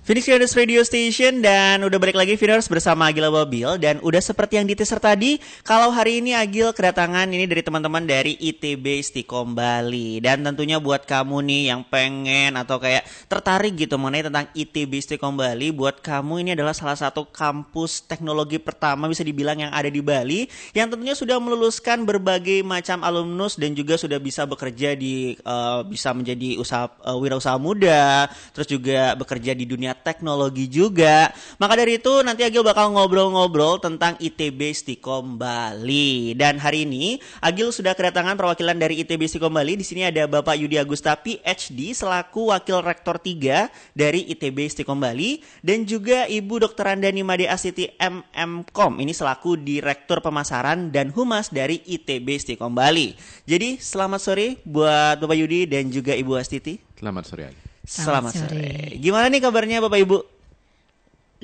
Phoenix Creators Radio Station dan udah balik lagi Phoenix bersama Agil Ababil. Dan udah seperti yang diteaser tadi, kalau hari ini Agil kedatangan ini dari teman-teman dari ITB Istiqom Bali. Dan tentunya buat kamu nih yang pengen atau kayak tertarik gitu mengenai tentang ITB Istiqom Bali, buat kamu ini adalah salah satu kampus teknologi pertama bisa dibilang yang ada di Bali, yang tentunya sudah meluluskan berbagai macam alumnus dan juga sudah bisa bekerja di bisa menjadi wirausaha muda, terus juga bekerja di dunia teknologi juga. Maka dari itu nanti Agil bakal ngobrol-ngobrol tentang ITB Istiqom Bali. Dan hari ini Agil sudah kedatangan perwakilan dari ITB Istiqom Bali. Di sini ada Bapak Yudi Agusta PhD selaku Wakil Rektor 3 dari ITB Istiqom Bali, dan juga Ibu Dr. Andani Made Astiti MMkom ini selaku Direktur Pemasaran dan Humas dari ITB Istiqom Bali. Jadi selamat sore buat Bapak Yudi dan juga Ibu Astiti. Selamat sore. Selamat sore. Gimana nih kabarnya Bapak Ibu?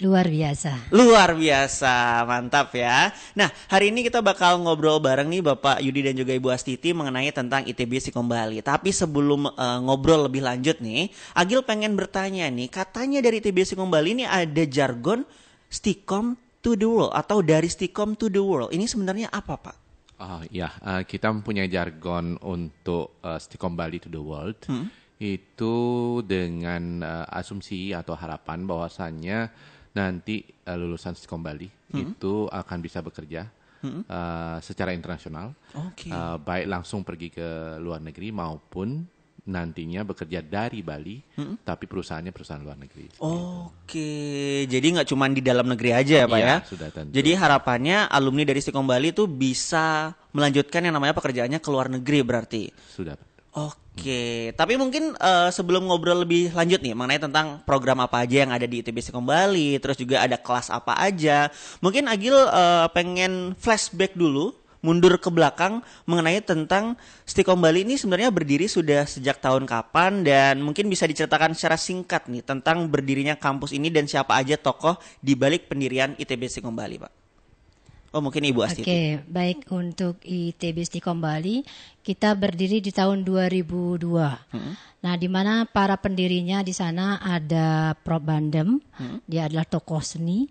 Luar biasa. Luar biasa, mantap ya. Nah, hari ini kita bakal ngobrol bareng nih Bapak Yudi dan juga Ibu Astiti mengenai tentang ITB Istiqom Bali. Tapi sebelum ngobrol lebih lanjut nih, Agil pengen bertanya nih, katanya dari ITB Istiqom Bali ini ada jargon Stikom to the world atau dari Stikom to the world. Ini sebenarnya apa, Pak? Kita mempunyai jargon untuk Stikom Bali to the world. Itu dengan asumsi atau harapan bahwasannya nanti lulusan Stikom Bali itu akan bisa bekerja secara internasional, baik langsung pergi ke luar negeri maupun nantinya bekerja dari Bali, tapi perusahaannya perusahaan luar negeri. Oke, jadi nggak cuma di dalam negeri aja ya Pak ya? Sudah tentu. Jadi harapannya alumni dari Stikom Bali itu bisa melanjutkan yang namanya pekerjaannya ke luar negeri berarti? Sudah. Oke, tapi mungkin sebelum ngobrol lebih lanjut nih mengenai tentang program apa aja yang ada di ITB Istiqom Bali, terus juga ada kelas apa aja, mungkin Agil pengen flashback dulu, mundur ke belakang mengenai tentang Istiqom Bali ini sebenarnya berdiri sudah sejak tahun kapan, dan mungkin bisa diceritakan secara singkat nih tentang berdirinya kampus ini dan siapa aja tokoh di balik pendirian ITB Istiqom Bali, Pak. Mungkin Ibu Astiti. Oke, baik, untuk ITB Istiqom Bali kita berdiri di tahun 2002. Nah, di mana para pendirinya di sana ada Prof. Bandem, dia adalah tokoh seni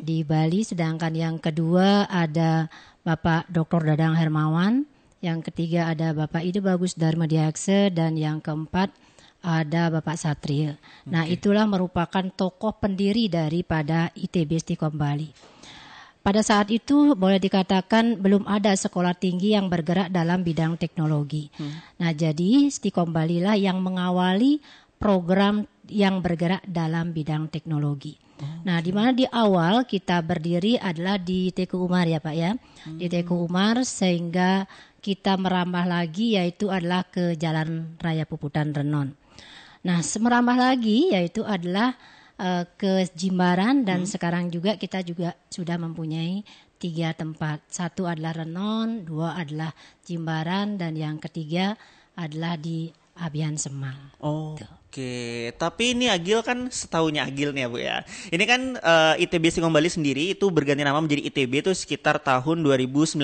di Bali. Sedangkan yang kedua ada Bapak Dr. Dadang Hermawan, yang ketiga ada Bapak Ide Bagus Dharma Diakse, dan yang keempat ada Bapak Satrio. Nah, itulah merupakan tokoh pendiri daripada ITB Istiqom Bali. Pada saat itu boleh dikatakan belum ada sekolah tinggi yang bergerak dalam bidang teknologi. Nah, jadi Istiqom Bali lah yang mengawali program yang bergerak dalam bidang teknologi. Nah, di mana di awal kita berdiri adalah di Teku Umar ya Pak ya. Di Teku Umar, sehingga kita merambah lagi yaitu adalah ke Jalan Raya Puputan Renon. Nah, merambah lagi yaitu adalah ke Jimbaran, dan sekarang juga kita juga sudah mempunyai 3 tempat. 1 adalah Renon, 2 adalah Jimbaran, dan yang ketiga adalah di Abian Semal. Oke, tapi ini Agil kan setahunya Agil nih ya Bu ya. Ini kan ITB Istiqom Bali sendiri itu berganti nama menjadi ITB itu sekitar tahun 2019.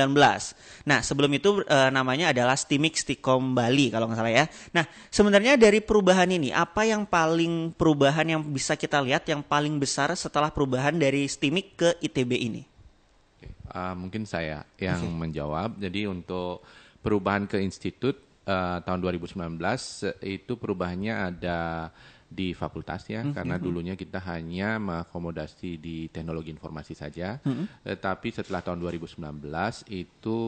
Nah, sebelum itu namanya adalah STIMIK Istiqom Bali kalau nggak salah ya. Nah, sebenarnya dari perubahan ini, apa yang paling perubahan yang bisa kita lihat yang paling besar setelah perubahan dari STIMIK ke ITB ini? Mungkin saya yang menjawab. Jadi untuk perubahan ke institut tahun 2019 itu perubahannya ada di fakultas ya, karena dulunya kita hanya mengakomodasi di teknologi informasi saja, tapi setelah tahun 2019 itu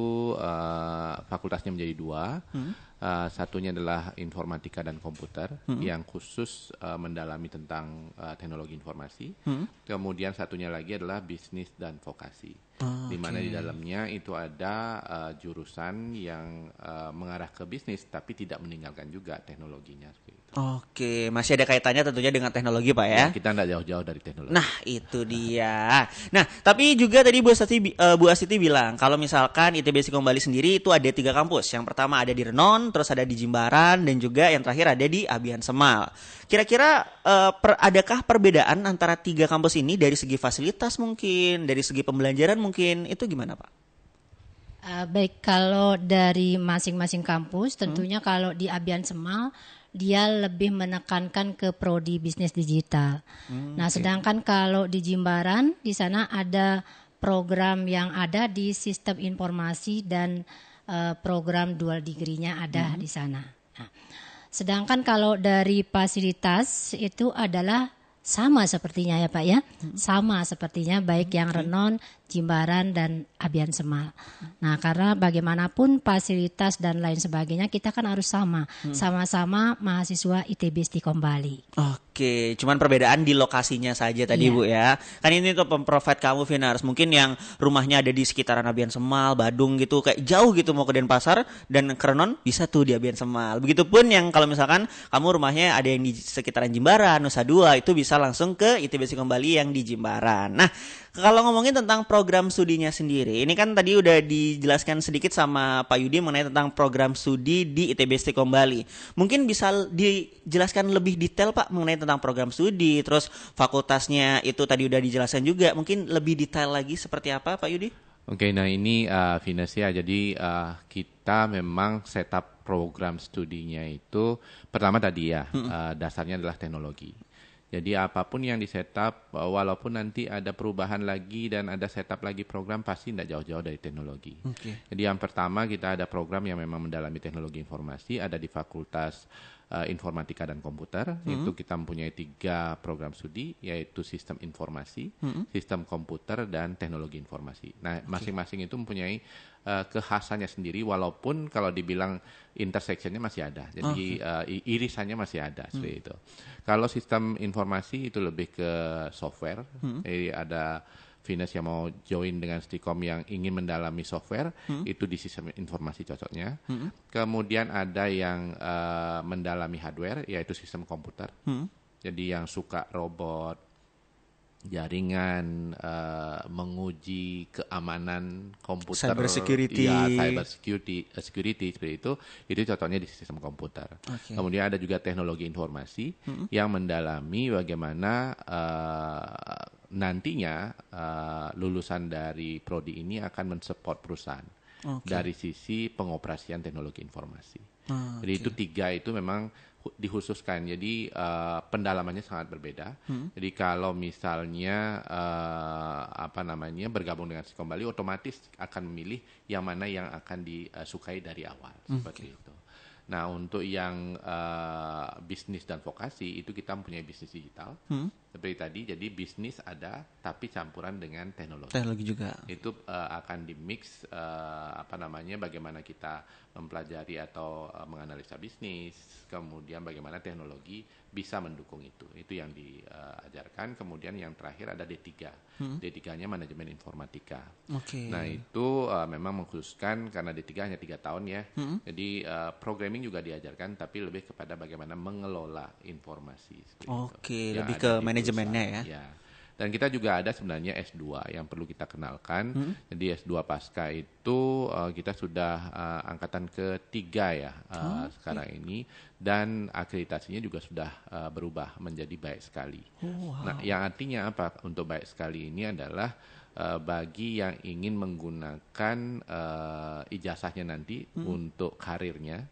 fakultasnya menjadi 2, satunya adalah informatika dan komputer yang khusus mendalami tentang teknologi informasi, kemudian satunya lagi adalah bisnis dan vokasi. Di mana di dalamnya itu ada jurusan yang mengarah ke bisnis tapi tidak meninggalkan juga teknologinya. Oke, masih ada kaitannya tentunya dengan teknologi Pak ya? Kita tidak jauh-jauh dari teknologi. Nah, itu dia. Nah, tapi juga tadi Bu Astiti bilang kalau misalkan ITB Istiqom Bali sendiri itu ada 3 kampus. Yang pertama ada di Renon, terus ada di Jimbaran, dan juga yang terakhir ada di Abian Semal. Kira-kira adakah perbedaan antara 3 kampus ini dari segi fasilitas mungkin, dari segi pembelajaran mungkin, itu gimana Pak? Baik, kalau dari masing-masing kampus tentunya kalau di Abian Semal dia lebih menekankan ke prodi bisnis digital. Nah, sedangkan kalau di Jimbaran di sana ada program yang ada di sistem informasi dan program dual degree-nya ada di sana. Nah, sedangkan kalau dari fasilitas itu adalah sama sepertinya ya Pak ya, sama sepertinya baik yang Renon, Jimbaran dan Abian Semal. Nah karena bagaimanapun fasilitas dan lain sebagainya kita kan harus sama-sama mahasiswa ITB Stikom Bali. Oke, cuman perbedaan di lokasinya saja tadi Bu ya. Kan ini untuk provide kamu Vinars, mungkin yang rumahnya ada di sekitaran Abian Semal, Badung gitu, kayak jauh gitu mau ke Denpasar dan ke Renon bisa tuh di Abian Semal. Begitupun yang kalau misalkan kamu rumahnya ada yang di sekitaran Jimbaran, Nusa Dua, itu bisa langsung ke ITB Stikom Bali yang di Jimbaran. Nah, kalau ngomongin tentang program studinya sendiri, ini kan tadi udah dijelaskan sedikit sama Pak Yudi mengenai tentang program studi di ITB Stikom Bali. Mungkin bisa dijelaskan lebih detail Pak mengenai tentang program studi, terus fakultasnya itu tadi udah dijelaskan juga. Mungkin lebih detail lagi seperti apa Pak Yudi? Oke, nah ini Venus ya, jadi kita memang setup program studinya itu pertama tadi ya, dasarnya adalah teknologi. Jadi apapun yang di-setup, walaupun nanti ada perubahan lagi dan ada setup lagi program, pasti tidak jauh-jauh dari teknologi. Jadi yang pertama kita ada program yang memang mendalami teknologi informasi, ada di Fakultas Informatika dan Komputer. Itu kita mempunyai 3 program studi, yaitu sistem informasi, sistem komputer, dan teknologi informasi. Nah, masing-masing itu mempunyai kekhasannya sendiri, walaupun kalau dibilang intersectionnya masih ada, jadi irisannya masih ada seperti itu. Kalau sistem informasi itu lebih ke software, jadi ada Venus yang mau join dengan Stikom yang ingin mendalami software, itu di sistem informasi cocoknya. Kemudian ada yang mendalami hardware, yaitu sistem komputer. Jadi yang suka robot, jaringan, menguji keamanan komputer, cyber security, security seperti itu cocoknya di sistem komputer. Kemudian ada juga teknologi informasi yang mendalami bagaimana nantinya lulusan dari prodi ini akan mensupport perusahaan dari sisi pengoperasian teknologi informasi. Jadi itu 3 itu memang dikhususkan. Jadi pendalamannya sangat berbeda. Jadi kalau misalnya bergabung dengan Stikom Bali, otomatis akan memilih yang mana yang akan disukai dari awal seperti itu. Nah, untuk yang bisnis dan vokasi itu kita mempunyai bisnis digital. Seperti tadi, jadi bisnis ada tapi campuran dengan teknologi. Teknologi juga. Itu akan di-mix bagaimana kita mempelajari atau menganalisa bisnis, kemudian bagaimana teknologi bisa mendukung itu. Itu yang diajarkan. Kemudian yang terakhir ada D3. D3-nya manajemen informatika. Nah, itu memang mengkhususkan karena D3 hanya 3 tahun ya. Jadi programming juga diajarkan tapi lebih kepada bagaimana mengelola informasi. Lebih ke manajemennya ya. Dan kita juga ada sebenarnya S2 yang perlu kita kenalkan. Jadi S2 pasca itu kita sudah angkatan ke-3 ya sekarang ini. Dan akreditasinya juga sudah berubah menjadi baik sekali. Nah, yang artinya apa untuk baik sekali ini adalah bagi yang ingin menggunakan ijazahnya nanti untuk karirnya,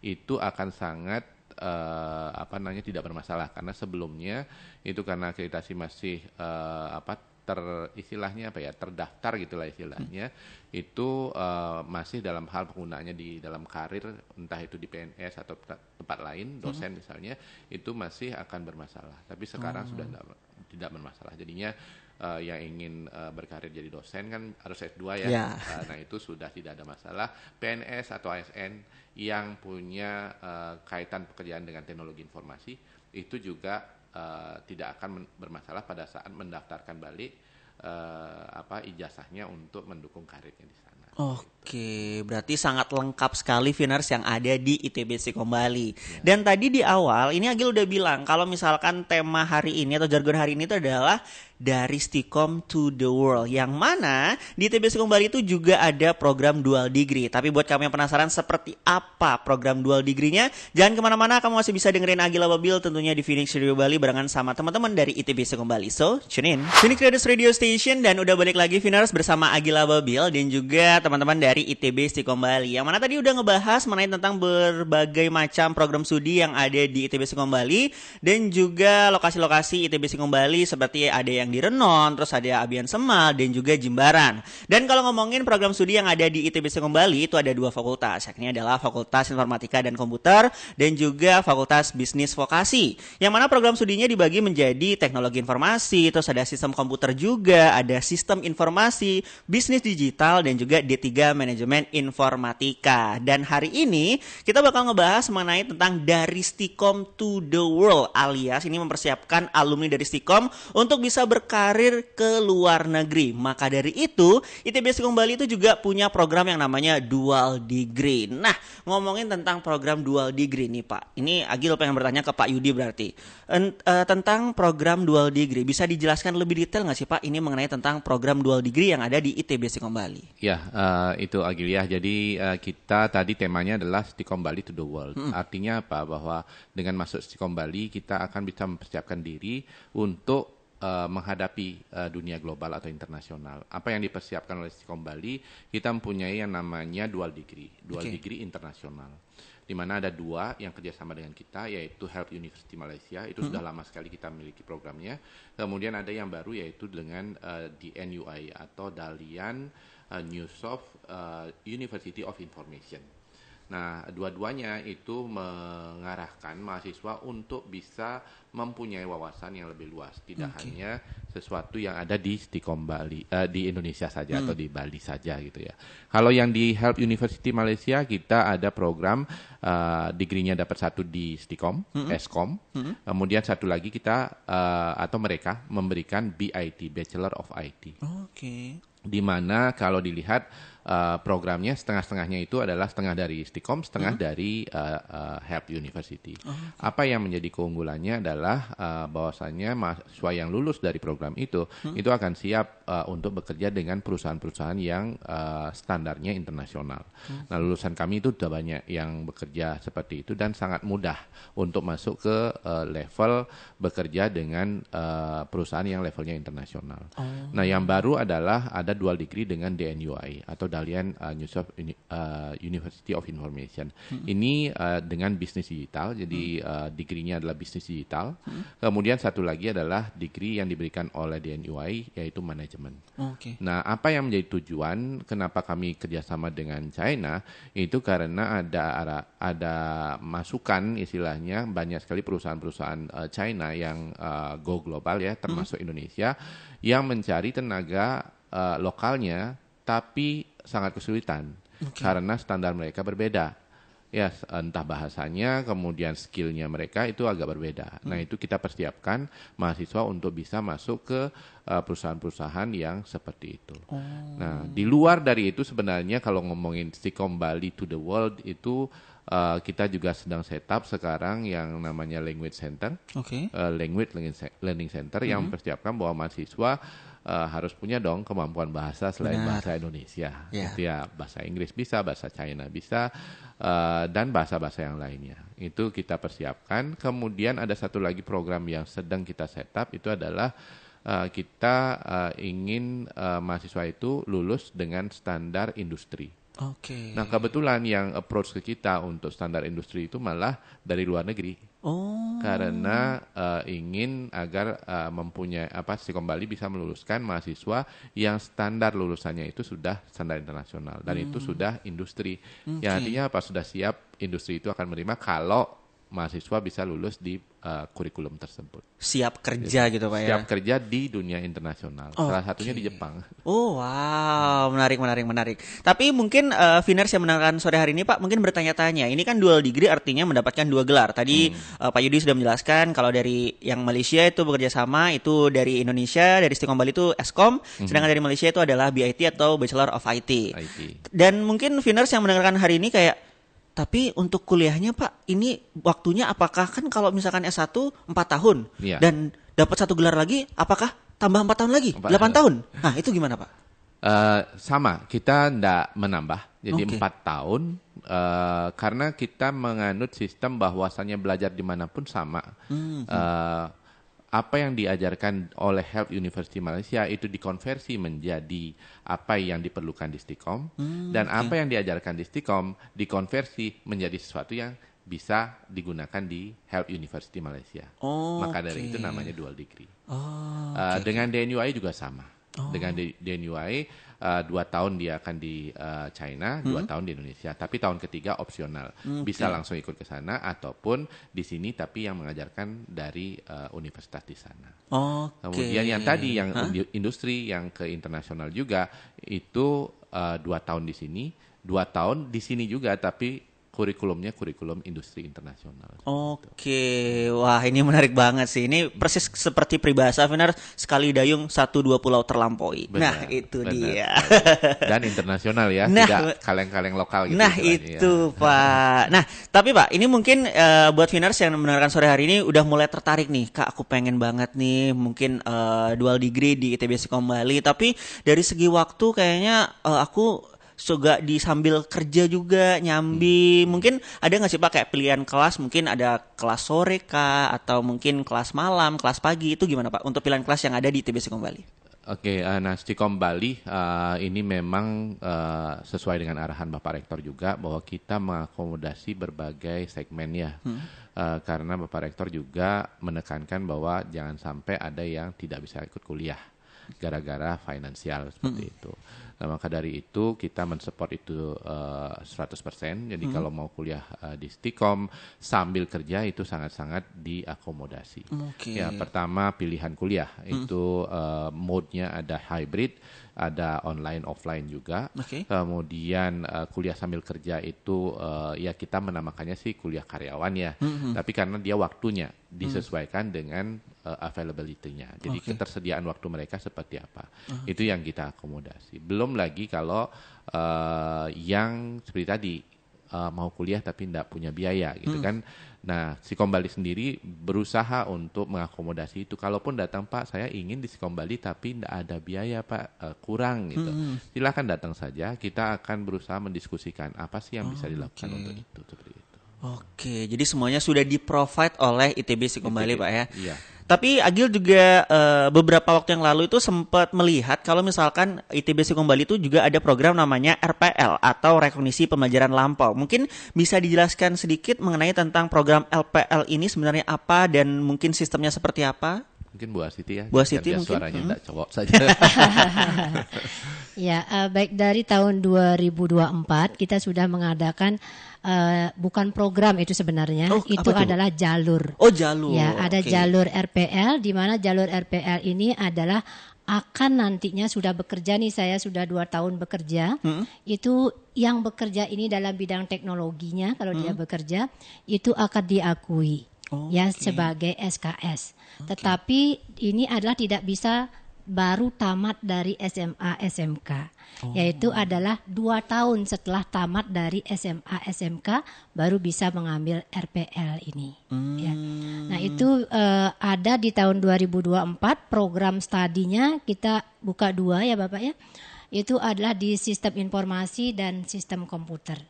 itu akan sangat tidak bermasalah, karena sebelumnya itu karena akreditasi masih terdaftar gitulah istilahnya, itu masih dalam hal penggunaannya di dalam karir, entah itu di PNS atau tempat lain, dosen misalnya, itu masih akan bermasalah. Tapi sekarang sudah tidak bermasalah. Jadinya yang ingin berkarir jadi dosen kan harus S2 ya. Nah, itu sudah tidak ada masalah. PNS atau ASN yang punya kaitan pekerjaan dengan teknologi informasi itu juga tidak akan bermasalah pada saat mendaftarkan balik ijazahnya untuk mendukung karirnya di sana. Berarti sangat lengkap sekali Vinars yang ada di ITB Stikom Bali. Dan tadi di awal ini Agil udah bilang kalau misalkan tema hari ini atau jargon hari ini itu adalah dari Stikom to the world, yang mana di ITB Stikom Bali itu juga ada program dual degree. Tapi buat kamu yang penasaran seperti apa program dual degree-nya, jangan kemana-mana, kamu masih bisa dengerin Agil Ababil tentunya di Phoenix Radio Bali barengan sama teman-teman dari ITB Stikom Bali. So, tune in. Phoenix Radio Station, dan udah balik lagi Vinars bersama Agil Ababil dan juga teman-teman dari dari ITB Istiqom Bali. Yang mana tadi udah ngebahas mengenai tentang berbagai macam program studi yang ada di ITB Istiqom Bali dan juga lokasi-lokasi ITB Istiqom Bali seperti ada yang di Renon, terus ada Abian Semal dan juga Jimbaran. Dan kalau ngomongin program studi yang ada di ITB Istiqom Bali itu ada 2 fakultas, yakni adalah Fakultas Informatika dan Komputer dan juga Fakultas Bisnis Vokasi. Yang mana program studinya dibagi menjadi teknologi informasi, terus ada sistem komputer juga, ada sistem informasi, bisnis digital, dan juga D3 manajemen informatika. Dan hari ini kita bakal ngebahas mengenai tentang dari Stikom to the world, alias ini mempersiapkan alumni dari Stikom untuk bisa berkarir ke luar negeri. Maka dari itu ITB Stikom Bali itu juga punya program yang namanya Dual Degree. Nah, ngomongin tentang program Dual Degree nih Pak, ini Agil pengen bertanya ke Pak Yudi berarti tentang program Dual Degree, bisa dijelaskan lebih detail nggak sih Pak ini mengenai tentang program Dual Degree yang ada di ITB Stikom Bali? Ya, itu Agil ya. Jadi kita tadi temanya adalah Stikom Bali to the world. Artinya apa? Bahwa dengan masuk Stikom Bali kita akan bisa mempersiapkan diri untuk menghadapi dunia global atau internasional. Apa yang dipersiapkan oleh Stikom Bali, kita mempunyai yang namanya Dual Degree, Degree internasional. Di mana ada 2 yang kerjasama dengan kita, yaitu Health University Malaysia, itu sudah lama sekali kita miliki programnya. Kemudian ada yang baru yaitu dengan DNUI atau Dalian Newsoft University of Information. Nah, dua-duanya itu mengarahkan mahasiswa untuk bisa mempunyai wawasan yang lebih luas, tidak hanya sesuatu yang ada di Stikom Bali, di Indonesia saja atau di Bali saja gitu ya. Kalau yang di Health University Malaysia kita ada program degree-nya dapat 1 di Stikom, Eskom. Kemudian 1 lagi kita atau mereka memberikan BIT, Bachelor of IT. Di mana kalau dilihat programnya setengah-setengahnya itu adalah setengah dari Stikom, setengah dari Health University. Apa yang menjadi keunggulannya adalah bahwasannya mahasiswa yang lulus dari program itu akan siap untuk bekerja dengan perusahaan-perusahaan yang standarnya internasional. Nah, lulusan kami itu sudah banyak yang bekerja seperti itu dan sangat mudah untuk masuk ke level bekerja dengan perusahaan yang levelnya internasional. Nah, yang baru adalah ada Dual Degree dengan DNUI atau Dalian Newsoft University of Information. Ini dengan bisnis digital, jadi degree-nya adalah bisnis digital. Kemudian 1 lagi adalah degree yang diberikan oleh DNUI yaitu manajemen. Nah, apa yang menjadi tujuan kenapa kami kerjasama dengan China itu karena ada masukan istilahnya banyak sekali perusahaan-perusahaan China yang go global ya, termasuk Indonesia yang mencari tenaga lokalnya tapi sangat kesulitan karena standar mereka berbeda. Ya, entah bahasanya, kemudian skillnya mereka itu agak berbeda. Nah, itu kita persiapkan mahasiswa untuk bisa masuk ke perusahaan-perusahaan yang seperti itu. Nah, di luar dari itu sebenarnya kalau ngomongin Stikom Bali to the world itu kita juga sedang setup sekarang yang namanya Language Center, Language Learning Center yang mempersiapkan bahwa mahasiswa harus punya dong kemampuan bahasa selain bahasa Indonesia. Itu ya bahasa Inggris bisa, bahasa China bisa, dan bahasa-bahasa yang lainnya. Itu kita persiapkan. Kemudian ada 1 lagi program yang sedang kita setup itu adalah kita ingin mahasiswa itu lulus dengan standar industri. Nah, kebetulan yang approach ke kita untuk standar industri itu malah dari luar negeri. Karena ingin agar mempunyai Stikom Bali bisa meluluskan mahasiswa yang standar lulusannya itu sudah standar internasional dan itu sudah industri. Yang artinya sudah siap industri itu akan menerima kalau mahasiswa bisa lulus di kurikulum tersebut. Siap kerja gitu Pak ya? Siap kerja di dunia internasional. Salah satunya di Jepang. Wow, menarik. Tapi mungkin Viners yang mendengarkan sore hari ini Pak mungkin bertanya-tanya, ini kan Dual Degree artinya mendapatkan 2 gelar. Tadi Pak Yudi sudah menjelaskan kalau dari yang Malaysia itu bekerja sama, itu dari Indonesia, dari Stikom Bali itu Eskom, sedangkan dari Malaysia itu adalah BIT atau Bachelor of IT. Dan mungkin Viners yang mendengarkan hari ini kayak, tapi untuk kuliahnya Pak, ini waktunya apakah kan kalau misalkan S1 4 tahun dan dapat 1 gelar lagi, apakah tambah 4 tahun lagi? 8 tahun? Nah, itu gimana Pak? Sama, kita tidak menambah, jadi 4 tahun karena kita menganut sistem bahwasannya belajar dimanapun sama. apa yang diajarkan oleh Health University Malaysia itu dikonversi menjadi apa yang diperlukan di Stikom, dan apa yang diajarkan di Stikom dikonversi menjadi sesuatu yang bisa digunakan di Health University Malaysia. Maka dari itu namanya dual degree. Dengan DNUI juga sama. Dengan DNUI 2 tahun dia akan di China, 2 tahun di Indonesia. Tapi tahun ketiga opsional. Bisa langsung ikut ke sana ataupun di sini tapi yang mengajarkan dari universitas di sana. Kemudian yang tadi yang industri yang ke internasional juga itu 2 tahun di sini, 2 tahun di sini juga tapi kurikulumnya kurikulum industri internasional. Wah ini menarik banget sih. Ini persis seperti peribahasa Finar, sekali dayung 1-2 pulau terlampaui. Nah itu dia. Dan internasional ya, tidak kaleng-kaleng lokal gitu. Nah itu ya. Pak. Nah tapi Pak, ini mungkin buat Finars yang mendengarkan sore hari ini udah mulai tertarik nih, Kak aku pengen banget nih mungkin dual degree di ITB Stikom Bali. Tapi dari segi waktu kayaknya aku juga sambil kerja juga nyambi. Mungkin ada nggak sih Pak kayak pilihan kelas, mungkin ada kelas sore kah atau mungkin kelas malam, kelas pagi, itu gimana Pak untuk pilihan kelas yang ada di ITB Stikom Bali? Nah Stikom Bali ini memang sesuai dengan arahan Bapak Rektor juga bahwa kita mengakomodasi berbagai segmen ya. Karena Bapak Rektor juga menekankan bahwa jangan sampai ada yang tidak bisa ikut kuliah gara-gara finansial seperti itu. Nah, maka dari itu kita mensupport itu 100%. Jadi kalau mau kuliah di Stikom sambil kerja itu sangat-sangat diakomodasi. Ya, pertama pilihan kuliah itu mode-nya ada hybrid, ada online offline juga. Kemudian kuliah sambil kerja itu ya kita menamakannya sih kuliah karyawan ya. Tapi karena dia waktunya disesuaikan dengan availability-nya. Jadi ketersediaan waktu mereka seperti apa. Itu yang kita akomodasi. Belum lagi kalau yang seperti tadi mau kuliah tapi tidak punya biaya gitu kan. Nah, Stikom Bali sendiri berusaha untuk mengakomodasi itu. Kalaupun datang Pak, saya ingin di Stikom Bali tapi tidak ada biaya Pak, kurang gitu. Silakan datang saja. Kita akan berusaha mendiskusikan apa sih yang bisa dilakukan untuk itu seperti itu. Jadi semuanya sudah di-provide oleh ITB Stikom Bali Pak ya. Iya. Tapi Agil juga beberapa waktu yang lalu itu sempat melihat kalau misalkan ITB Stikom Bali itu juga ada program namanya RPL atau Rekognisi Pembelajaran Lampau. Mungkin bisa dijelaskan sedikit mengenai tentang program LPL ini sebenarnya apa dan mungkin sistemnya seperti apa? Mungkin Bu Siti ya. Bu Siti mungkin. Suaranya tidak cowok saja. Ya, baik dari tahun 2024 kita sudah mengadakan bukan program itu sebenarnya, itu adalah jalur. Jalur. Ya, ada jalur RPL, di mana jalur RPL ini adalah akan nantinya sudah bekerja nih, saya sudah 2 tahun bekerja. Itu yang bekerja ini dalam bidang teknologinya, kalau dia bekerja itu akan diakui sebagai SKS. Tetapi ini adalah tidak bisa baru tamat dari SMA SMK, yaitu adalah 2 tahun setelah tamat dari SMA SMK baru bisa mengambil RPL ini. Ya. Nah itu ada di tahun 2024 program studinya kita buka 2 ya Bapak ya, itu adalah di sistem informasi dan sistem komputer.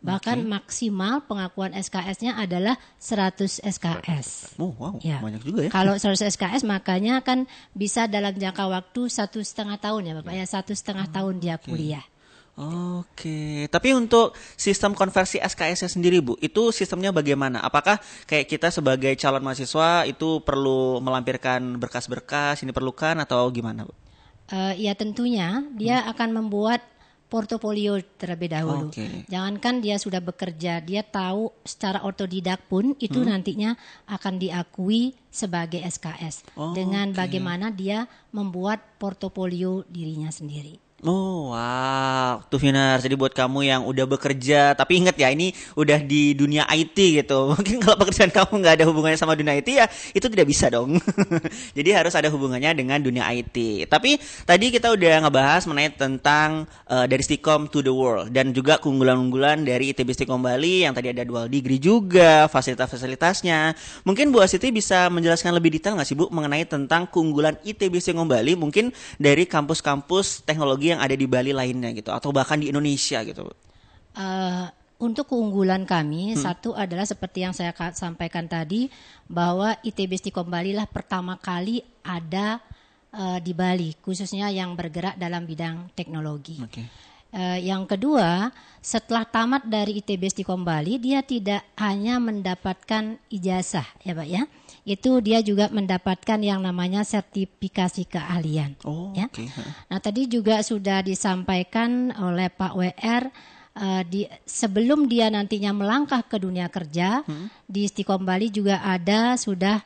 Bahkan maksimal pengakuan SKS-nya adalah 100 SKS. Wow, banyak juga ya. Kalau 100 SKS makanya kan bisa dalam jangka waktu 1,5 tahun ya Bapak ya, 1,5 tahun dia kuliah. Tapi untuk sistem konversi SKS-nya sendiri Bu, itu sistemnya bagaimana? Apakah kayak kita sebagai calon mahasiswa itu perlu melampirkan berkas-berkas, ini perlukan atau gimana Bu? Ya tentunya dia akan membuat portofolio terlebih dahulu. Jangankan dia sudah bekerja, dia tahu secara otodidak pun itu nantinya akan diakui sebagai SKS dengan bagaimana dia membuat portofolio dirinya sendiri. Wow, tuh Finar. Jadi buat kamu yang udah bekerja, tapi ingat ya ini udah di dunia IT gitu. Mungkin kalau pekerjaan kamu nggak ada hubungannya sama dunia IT ya itu tidak bisa dong. Jadi harus ada hubungannya dengan dunia IT. Tapi tadi kita udah ngebahas mengenai tentang dari Stikom to the world dan juga keunggulan-unggulan dari ITB Stikom Bali yang tadi ada dual degree juga, fasilitas-fasilitasnya. Mungkin Bu Asiti bisa menjelaskan lebih detail nggak sih Bu mengenai tentang keunggulan ITB Stikom Bali mungkin dari kampus-kampus teknologi yang ada di Bali lainnya gitu atau bahkan di Indonesia gitu. untuk keunggulan kami, satu adalah seperti yang saya sampaikan tadi, bahwa ITB Stikom Bali lah pertama kali ada di Bali, khususnya yang bergerak dalam bidang teknologi. Oke. Yang kedua, setelah tamat dari ITB Stikom Bali, dia tidak hanya mendapatkan ijazah, ya Pak ya. Itu dia juga mendapatkan yang namanya sertifikasi keahlian. Oh, ya. oke. Nah, tadi juga sudah disampaikan oleh Pak WR, sebelum dia nantinya melangkah ke dunia kerja, di Stikom Bali juga ada sudah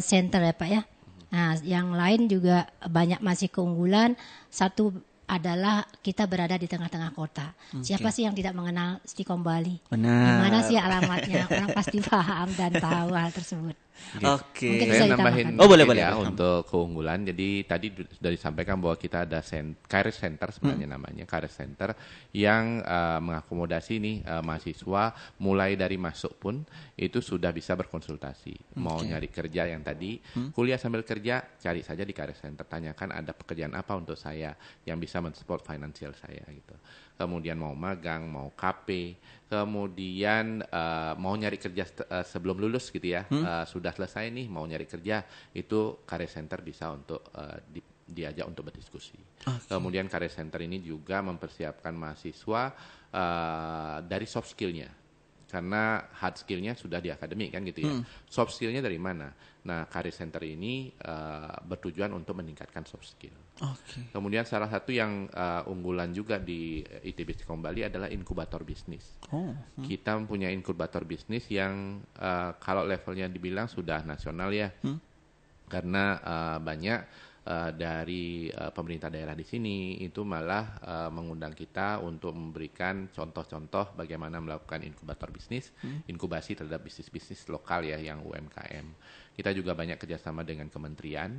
center ya Pak ya. Nah, yang lain juga banyak masih keunggulan. Satu adalah kita berada di tengah-tengah kota. Siapa sih yang tidak mengenal Stikom Bali? Benar. Di mana sih alamatnya? Orang pasti paham dan tahu hal tersebut. Oke. Mungkin bisa Saya ditambahkan. nambahin Oh, boleh, sedikit boleh. ya untuk keunggulan. Jadi tadi sudah disampaikan bahwa kita ada career center sebenarnya namanya career center yang mengakomodasi nih mahasiswa mulai dari masuk pun itu sudah bisa berkonsultasi. Mau nyari kerja yang tadi kuliah sambil kerja, cari saja di career center, tanyakan ada pekerjaan apa untuk saya yang bisa mensupport finansial saya gitu. Kemudian mau magang, mau KP, kemudian mau nyari kerja sebelum lulus gitu ya, sudah selesai nih mau nyari kerja, itu career center bisa untuk diajak untuk berdiskusi. Kemudian career center ini juga mempersiapkan mahasiswa dari soft skillnya, karena hard skillnya sudah di akademik kan gitu ya. Soft skillnya dari mana? Nah, career center ini bertujuan untuk meningkatkan soft skill. Oke. Kemudian salah satu yang unggulan juga di ITB Stikom Bali adalah inkubator bisnis. Oh. Kita mempunyai inkubator bisnis yang kalau levelnya dibilang sudah nasional ya, karena banyak dari pemerintah daerah di sini itu malah mengundang kita untuk memberikan contoh-contoh bagaimana melakukan inkubator bisnis, inkubasi terhadap bisnis-bisnis lokal ya yang UMKM. Kita juga banyak kerjasama dengan kementerian.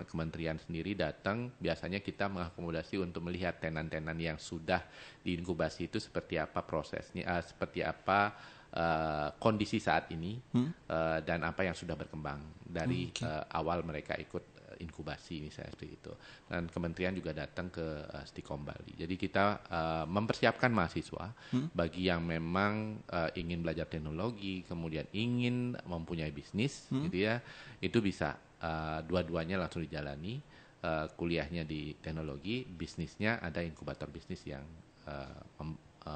Kementerian sendiri datang, biasanya kita mengakomodasi untuk melihat tenan-tenan yang sudah diinkubasi itu seperti apa prosesnya, seperti apa kondisi saat ini, dan apa yang sudah berkembang dari awal mereka ikut inkubasi misalnya seperti itu. Dan kementerian juga datang ke Stikom Bali. Jadi kita mempersiapkan mahasiswa bagi yang memang ingin belajar teknologi, kemudian ingin mempunyai bisnis, gitu ya, itu bisa dua-duanya langsung dijalani. Kuliahnya di teknologi, bisnisnya ada inkubator bisnis yang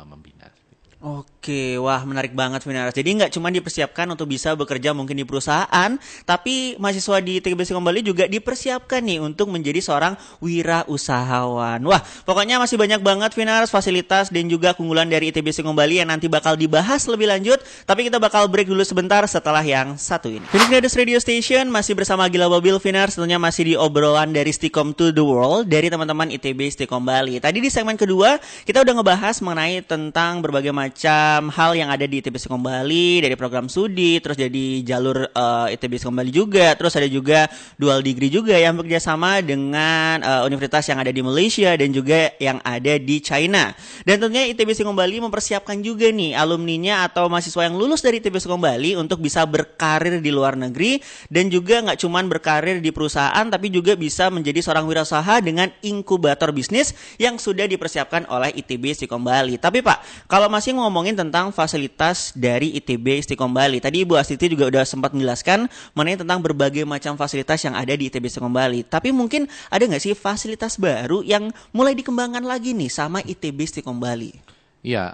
membina. Oke, wah menarik banget Finaras. Jadi nggak cuma dipersiapkan untuk bisa bekerja mungkin di perusahaan, tapi mahasiswa di ITB Stikom Bali juga dipersiapkan nih untuk menjadi seorang wirausahawan. Wah, pokoknya masih banyak banget Finaras fasilitas dan juga keunggulan dari ITB Stikom Bali yang nanti bakal dibahas lebih lanjut. Tapi kita bakal break dulu sebentar setelah yang satu ini. Phoenix Radio Station masih bersama Gila Babil Finaras, tentunya masih di obrolan dari Stikom to the World dari teman-teman ITB Stikom Bali. Tadi di segmen kedua kita udah ngebahas mengenai tentang berbagai macam hal yang ada di ITB Stikom Bali, dari program studi, terus jadi jalur ITB Stikom Bali juga, terus ada juga dual degree juga yang bekerjasama dengan universitas yang ada di Malaysia dan juga yang ada di China. Dan tentunya ITB Stikom Bali mempersiapkan juga nih alumninya atau mahasiswa yang lulus dari ITB Stikom Bali untuk bisa berkarir di luar negeri dan juga nggak cuman berkarir di perusahaan tapi juga bisa menjadi seorang wirausaha dengan inkubator bisnis yang sudah dipersiapkan oleh ITB Stikom Bali. Tapi Pak, kalau masih ngomongin tentang fasilitas dari ITB Stikom Bali. Tadi Ibu Astiti juga udah sempat menjelaskan mengenai tentang berbagai macam fasilitas yang ada di ITB Stikom Bali. Tapi mungkin ada nggak sih fasilitas baru yang mulai dikembangkan lagi nih sama ITB Stikom Bali? Iya,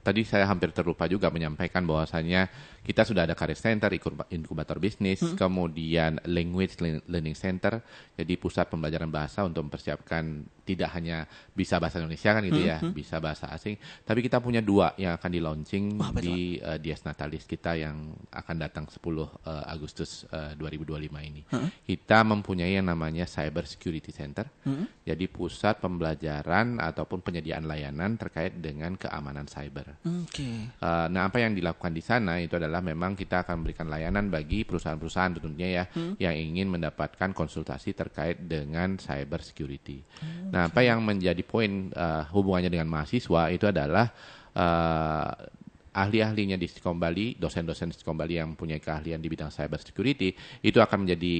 tadi saya hampir terlupa juga menyampaikan bahwasanya kita sudah ada career center, inkubator bisnis, kemudian language learning center, jadi pusat pembelajaran bahasa untuk mempersiapkan tidak hanya bisa bahasa Indonesia kan gitu ya, bisa bahasa asing, tapi kita punya 2 yang akan di launching di Dies Natalis kita yang akan datang 10 Agustus 2025 ini. Kita mempunyai yang namanya Cyber Security Center, jadi pusat pembelajaran ataupun penyediaan layanan terkait dengan keamanan cyber. Nah, apa yang dilakukan di sana itu adalah memang kita akan memberikan layanan bagi perusahaan-perusahaan tentunya ya yang ingin mendapatkan konsultasi terkait dengan cyber security. Nah, apa yang menjadi poin hubungannya dengan mahasiswa itu adalah ahli-ahlinya di Stikom Bali, dosen-dosen Stikom Bali yang punya keahlian di bidang cyber security itu akan menjadi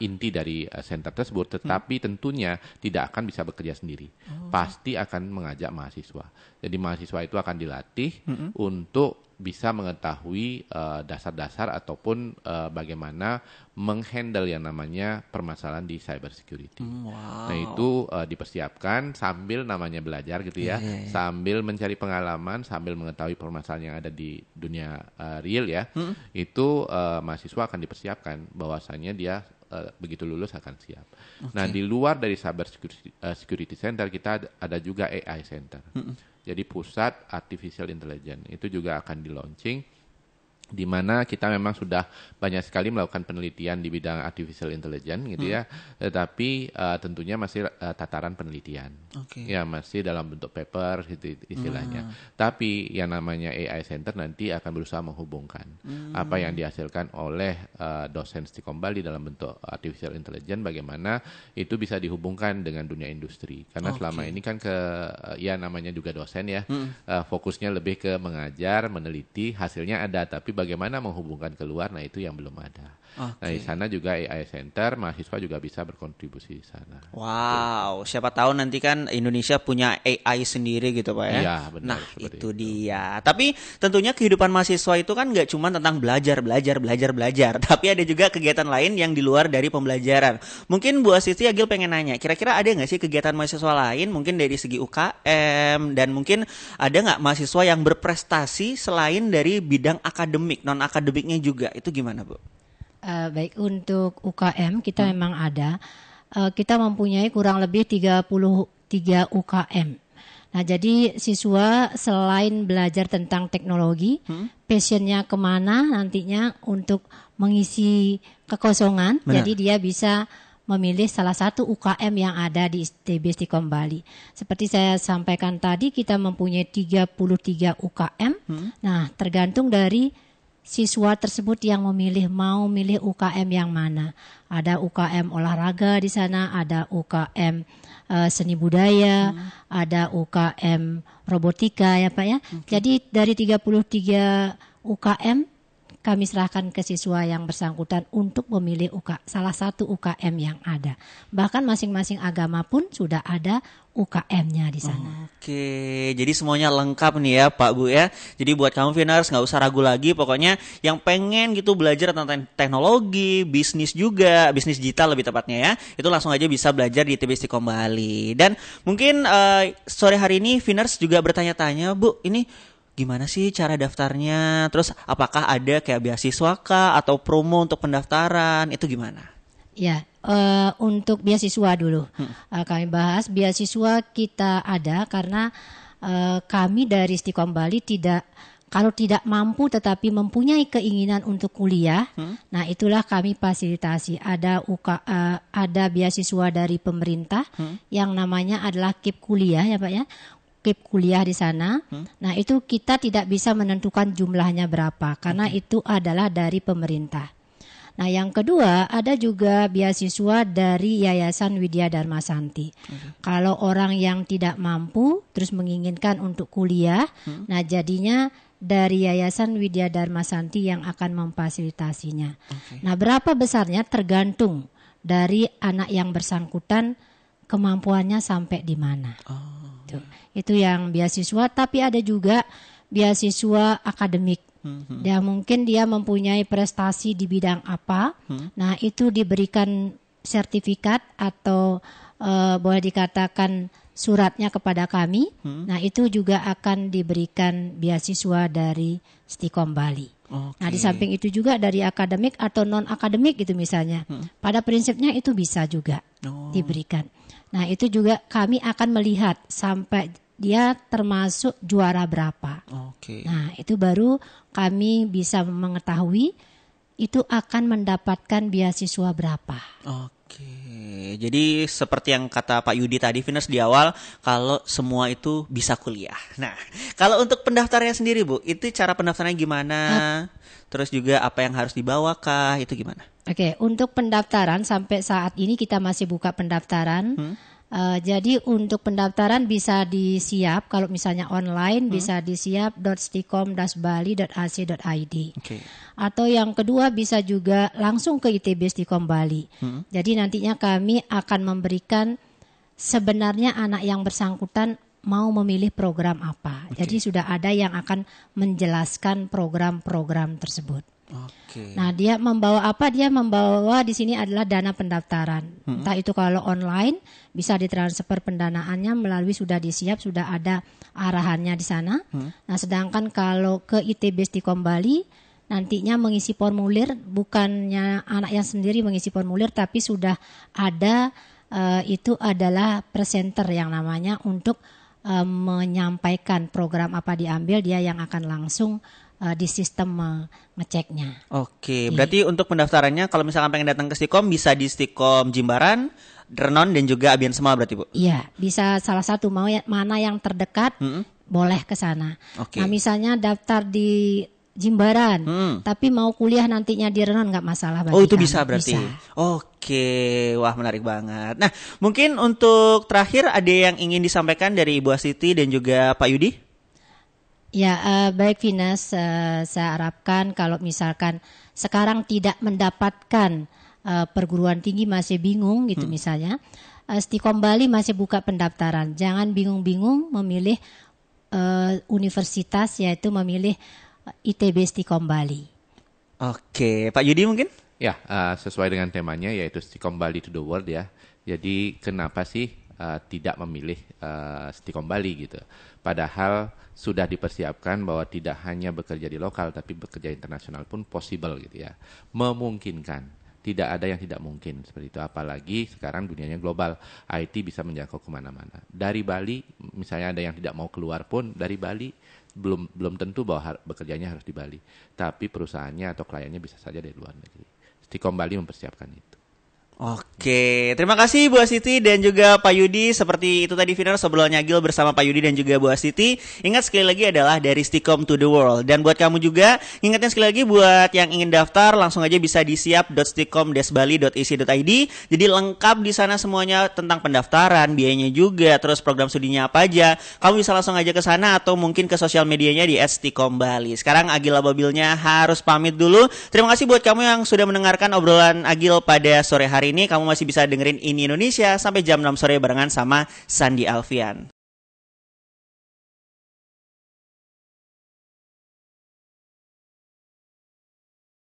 inti dari center tersebut, tetapi tentunya tidak akan bisa bekerja sendiri. Pasti akan mengajak mahasiswa. Jadi mahasiswa itu akan dilatih untuk bisa mengetahui dasar-dasar ataupun bagaimana menghandle yang namanya permasalahan di cyber security. Wow. Nah itu dipersiapkan sambil namanya belajar gitu ya, sambil mencari pengalaman, sambil mengetahui permasalahan yang ada di dunia real ya. Itu mahasiswa akan dipersiapkan bahwasanya dia begitu lulus akan siap. Nah di luar dari cyber security center kita ada juga AI center. Jadi pusat artificial intelligence itu juga akan di launching, di mana kita memang sudah banyak sekali melakukan penelitian di bidang artificial intelligence gitu ya, tetapi tentunya masih tataran penelitian, ya masih dalam bentuk paper gitu istilahnya. Tapi yang namanya AI Center nanti akan berusaha menghubungkan apa yang dihasilkan oleh dosen Stikom Bali dalam bentuk artificial intelligence, bagaimana itu bisa dihubungkan dengan dunia industri. Karena selama ini kan ya namanya juga dosen ya, fokusnya lebih ke mengajar, meneliti, hasilnya ada, tapi bagaimana menghubungkan keluar, nah itu yang belum ada. Nah di sana juga AI Center, mahasiswa juga bisa berkontribusi di sana. Wow, siapa tahu nanti kan Indonesia punya AI sendiri gitu Pak ya. Iya benar. Nah itu dia. Tapi tentunya kehidupan mahasiswa itu kan nggak cuma tentang belajar, tapi ada juga kegiatan lain yang di luar dari pembelajaran. Mungkin Bu Astisti Agil pengen nanya, kira-kira ada nggak sih kegiatan mahasiswa lain, mungkin dari segi UKM, dan mungkin ada nggak mahasiswa yang berprestasi selain dari bidang akademik, non akademiknya juga, itu gimana Bu? Baik, untuk UKM kita memang ada. Kita mempunyai kurang lebih 33 UKM. Nah, jadi siswa selain belajar tentang teknologi, passionnya kemana nantinya untuk mengisi kekosongan. Benar. Jadi dia bisa memilih salah satu UKM yang ada di ITB Stikom Bali. Seperti saya sampaikan tadi, kita mempunyai 33 UKM. Nah, tergantung dari siswa tersebut yang mau milih UKM yang mana. Ada UKM olahraga di sana, ada UKM seni budaya, ada UKM robotika ya Pak ya. Jadi dari 33 UKM kami serahkan ke siswa yang bersangkutan untuk memilih salah satu UKM yang ada. Bahkan masing-masing agama pun sudah ada UKM-nya di sana. Oke, jadi semuanya lengkap nih ya Pak Bu ya. Jadi buat kamu Viners nggak usah ragu lagi, pokoknya yang pengen gitu belajar tentang teknologi, bisnis juga, bisnis digital lebih tepatnya ya, itu langsung aja bisa belajar di ITB Stikom Bali. Dan mungkin sore hari ini Viners juga bertanya-tanya, Bu, ini gimana sih cara daftarnya? Terus apakah ada kayak beasiswa kah atau promo untuk pendaftaran? Itu gimana? Ya, untuk beasiswa dulu. Kami bahas beasiswa kita ada karena kami dari Stikom Bali kalau tidak mampu tetapi mempunyai keinginan untuk kuliah, nah itulah kami fasilitasi. Ada beasiswa dari pemerintah yang namanya adalah KIP kuliah ya Pak ya. KIP kuliah di sana. Nah, itu kita tidak bisa menentukan jumlahnya berapa karena itu adalah dari pemerintah. Nah, yang kedua ada juga beasiswa dari Yayasan Widya Dharma Santi. Kalau orang yang tidak mampu terus menginginkan untuk kuliah, nah jadinya dari Yayasan Widya Dharma Santi yang akan memfasilitasinya. Nah, berapa besarnya tergantung dari anak yang bersangkutan kemampuannya sampai di mana. Itu yang beasiswa, tapi ada juga beasiswa akademik. Ya mungkin dia mempunyai prestasi di bidang apa. Nah, itu diberikan sertifikat atau boleh dikatakan suratnya kepada kami. Nah, itu juga akan diberikan beasiswa dari Stikom Bali. Nah, di samping itu juga dari akademik atau non akademik gitu misalnya. Pada prinsipnya itu bisa juga diberikan. Nah, itu juga kami akan melihat sampai dia termasuk juara berapa. Nah, itu baru kami bisa mengetahui itu akan mendapatkan beasiswa berapa. Jadi seperti yang kata Pak Yudi tadi, Viners di awal, kalau semua itu bisa kuliah. Nah, kalau untuk pendaftarannya sendiri Bu, itu cara pendaftarannya gimana? Terus juga apa yang harus dibawakah, itu gimana? Untuk pendaftaran sampai saat ini kita masih buka pendaftaran. Jadi untuk pendaftaran bisa disiap kalau misalnya online bisa disiap .stikom-bali.ac.id. Oke. Atau yang kedua bisa juga langsung ke ITB Stikom Bali. Jadi nantinya kami akan memberikan sebenarnya anak yang bersangkutan mau memilih program apa. Jadi sudah ada yang akan menjelaskan program-program tersebut. Oke. Nah, dia membawa apa? Dia membawa di sini adalah dana pendaftaran. Entah itu kalau online bisa ditransfer pendanaannya melalui sudah disiap, sudah ada arahannya di sana. Nah, sedangkan kalau ke ITB Stikom Bali nantinya mengisi formulir, bukannya anak yang sendiri mengisi formulir, tapi sudah ada itu adalah presenter yang namanya untuk menyampaikan program apa diambil, dia yang akan langsung di sistem ngeceknya. Oke, berarti untuk pendaftarannya kalau misalkan pengen datang ke Stikom bisa di Stikom Jimbaran, Renon dan juga Abian Semal berarti Bu? Iya, bisa salah satu mau mana yang terdekat boleh ke sana. Oke. Nah, misalnya daftar di Jimbaran, tapi mau kuliah nantinya di Renon nggak masalah bagi Oh, itu kami. bisa berarti. Bisa. Oke, wah menarik banget. Nah, mungkin untuk terakhir ada yang ingin disampaikan dari Ibu Astiti dan juga Pak Yudi? Ya, baik Venus, saya harapkan kalau misalkan sekarang tidak mendapatkan perguruan tinggi masih bingung gitu misalnya, Stikom Bali masih buka pendaftaran. Jangan bingung-bingung memilih universitas, yaitu memilih ITB Stikom Bali. Oke, Pak Yudi mungkin? Ya, sesuai dengan temanya yaitu Stikom Bali to the World ya. Jadi kenapa sih tidak memilih Stikom Bali gitu? Padahal sudah dipersiapkan bahwa tidak hanya bekerja di lokal tapi bekerja internasional pun possible gitu ya. Memungkinkan. Tidak ada yang tidak mungkin seperti itu. Apalagi sekarang dunianya global. IT bisa menjangkau kemana-mana. Dari Bali, misalnya ada yang tidak mau keluar pun dari Bali, belum tentu bahwa bekerjanya harus di Bali. Tapi perusahaannya atau kliennya bisa saja dari luar negeri. Stikom Bali mempersiapkan itu. Oke, terima kasih Bu Astiti dan juga Pak Yudi. Seperti itu tadi Viners obrolan nyagil bersama Pak Yudi dan juga Bu Astiti. Ingat sekali lagi adalah dari Stikom to the World. Dan buat kamu juga, ingatnya sekali lagi buat yang ingin daftar langsung aja bisa di siap.stikom-bali.ac.id. Jadi lengkap di sana semuanya tentang pendaftaran, biayanya juga, terus program studinya apa aja. Kamu bisa langsung aja ke sana atau mungkin ke sosial medianya di @stikom-bali. Sekarang Agil Ababilnya harus pamit dulu. Terima kasih buat kamu yang sudah mendengarkan obrolan Agil pada sore hari ini. Kamu masih bisa dengerin Ini Indonesia sampai jam 6 sore barengan sama Sandi Alfian.